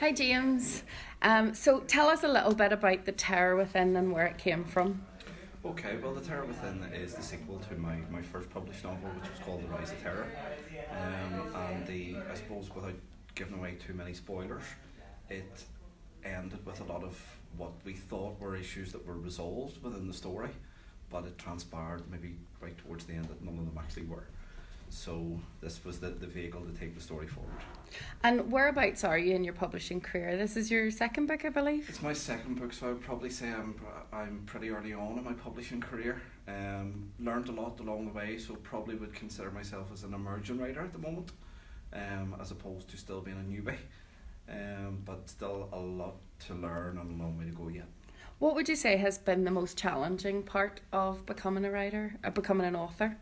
Hi, James. So tell us a little bit about The Terror Within and where it came from. Okay, well, The Terror Within is the sequel to my first published novel, which was called The Rise of Terror. I suppose without giving away too many spoilers, it ended with a lot of what we thought were issues that were resolved within the story, but it transpired maybe right towards the end that none of them actually were. So this was the vehicle to take the story forward. And whereabouts are you in your publishing career? This is your second book, I believe? It's my second book, so I would probably say I'm pretty early on in my publishing career. Learned a lot along the way, so probably would consider myself as an emerging writer at the moment, as opposed to still being a newbie. But still a lot to learn and a long way to go yet. What would you say has been the most challenging part of becoming a writer, becoming an author?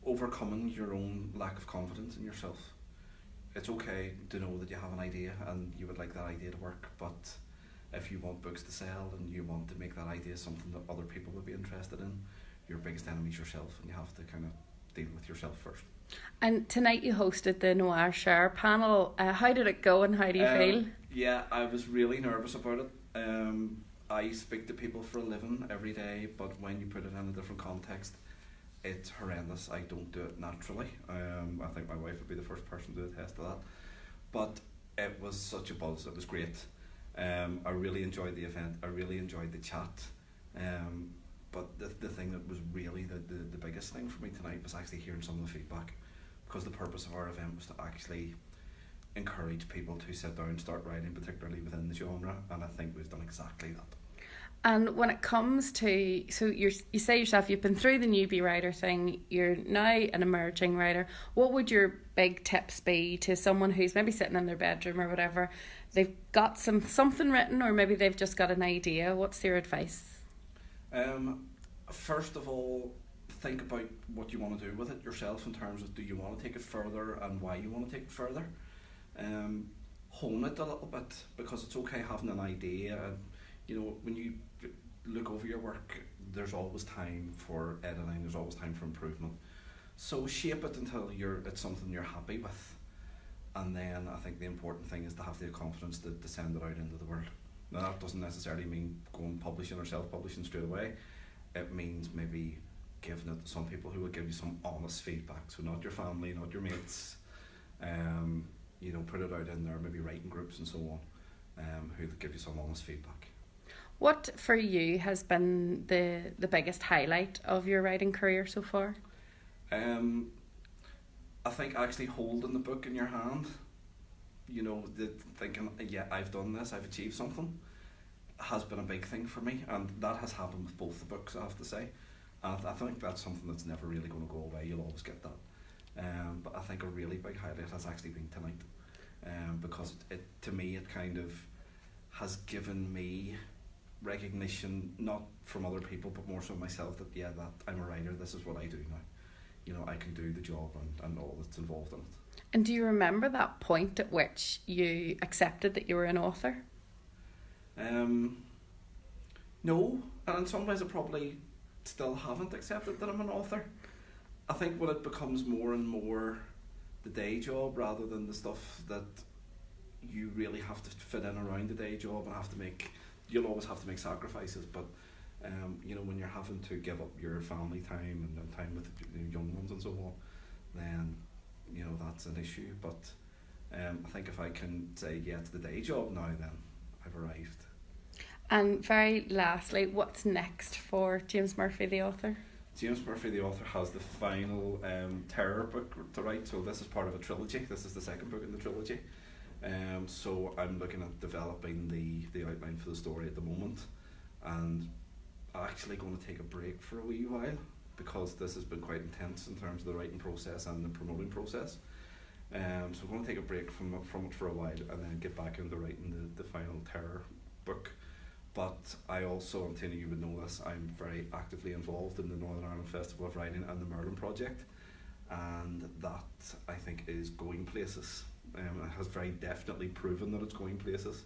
Overcoming your own lack of confidence in yourself. It's okay to know that you have an idea and you would like that idea to work, but if you want books to sell and you want to make that idea something that other people would be interested in, your biggest enemy is yourself, and you have to kind of deal with yourself first. And tonight you hosted the Noir Share panel. How did it go and how do you feel? Yeah, I was really nervous about it. I speak to people for a living every day, but when you put it in a different context, it's horrendous. I don't do it naturally. I think my wife would be the first person to attest to that. But it was such a buzz. It was great. I really enjoyed the event. I really enjoyed the chat. But the thing that was really the biggest thing for me tonight was actually hearing some of the feedback, because the purpose of our event was to actually encourage people to sit down and start writing, particularly within the genre, and I think we've done exactly that. And when it comes to, so you say yourself, you've been through the newbie writer thing, you're now an emerging writer. What would your big tips be to someone who's maybe sitting in their bedroom or whatever, they've got something written, or maybe they've just got an idea? What's your advice? First of all, think about what you want to do with it yourself, in terms of, do you want to take it further and why you want to take it further. Hone it a little bit, because it's okay having an idea. When you look over your work, there's always time for editing, there's always time for improvement. So shape it until it's something you're happy with. And then I think the important thing is to have the confidence to send it out into the world. Now, that doesn't necessarily mean going publishing or self-publishing straight away. It means maybe giving it to some people who will give you some honest feedback. So not your family, not your mates. Put it out in there, maybe writing groups and so on, who will give you some honest feedback. What for you has been the biggest highlight of your writing career so far? I think actually holding the book in your hand, thinking, yeah, I've done this, I've achieved something, has been a big thing for me, and that has happened with both the books, I have to say. And I think that's something that's never really going to go away. You'll always get that. But I think a really big highlight has actually been tonight, because to me it kind of has given me recognition, not from other people but more so myself, that that I'm a writer, this is what I do now. I can do the job and all that's involved in it. And do you remember that point at which you accepted that you were an author? No, and in some ways I probably still haven't accepted that I'm an author. I think when it becomes more and more the day job rather than the stuff that you really have to fit in around the day job and you'll always have to make sacrifices, but when you're having to give up your family time and time with the young ones and so on, then that's an issue. But I think if I can say to the day job now, then I've arrived. And very lastly, what's next for James Murphy, the author? James Murphy, the author, has the final terror book to write. So this is part of a trilogy. This is the second book in the trilogy. So I'm looking at developing the outline for the story at the moment, and I'm actually going to take a break for a wee while, because this has been quite intense in terms of the writing process and the promoting process. So I'm going to take a break from it for a while and then get back into writing the final terror book. But I also, and Tina, you would know this, I'm very actively involved in the Northern Ireland Festival of Writing and the Merlin Project, and that I think is going places. It has very definitely proven that it's going places.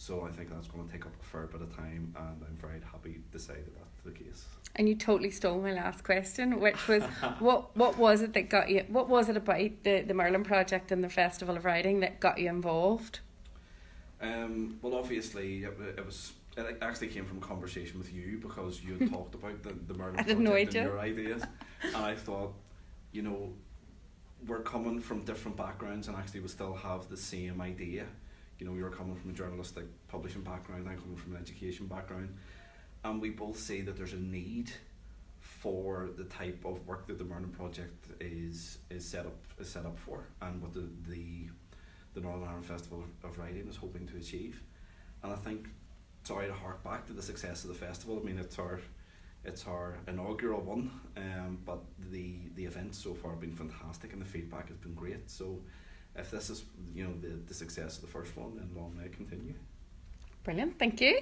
So I think that's going to take up a fair bit of time, and I'm very happy to say that that's the case. And you totally stole my last question, which was what was it that got you? What was it about the Merlin project and the Festival of Writing that got you involved? Well, obviously, it actually came from a conversation with you, because you had talked about the Merlin project and your ideas, and I thought, you know, we're coming from different backgrounds, and actually we still have the same idea. You know, you're coming from a journalistic publishing background, I'm coming from an education background, and we both see that there's a need for the type of work that the Merlin project is set up for, and what the Northern Ireland Festival of Writing is hoping to achieve. And I think, sorry to hark back to the success of the festival, I mean, it's our inaugural one, but the events so far have been fantastic, and the feedback has been great. So if this is, you know, the success of the first one, then long may it continue. Brilliant, thank you.